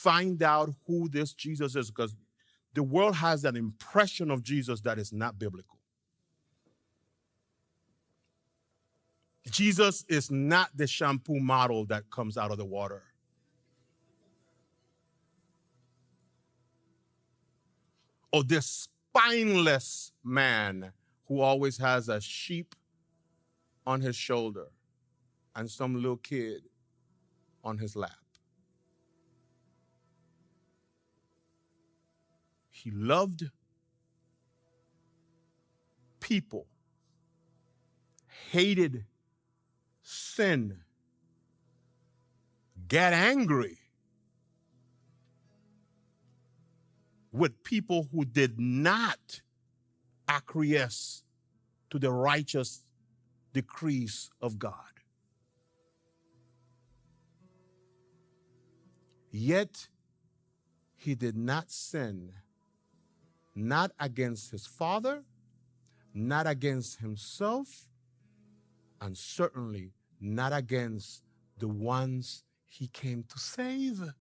find out who this Jesus is, because the world has an impression of Jesus that is not biblical. Jesus is not the shampoo model that comes out of the water. Or this spineless man who always has a sheep on his shoulder and some little kid on his lap. He loved people, hated sin, got angry with people who did not acquiesce to the righteous decrees of God. Yet he did not sin, not against his Father, not against himself, and certainly not against the ones he came to save.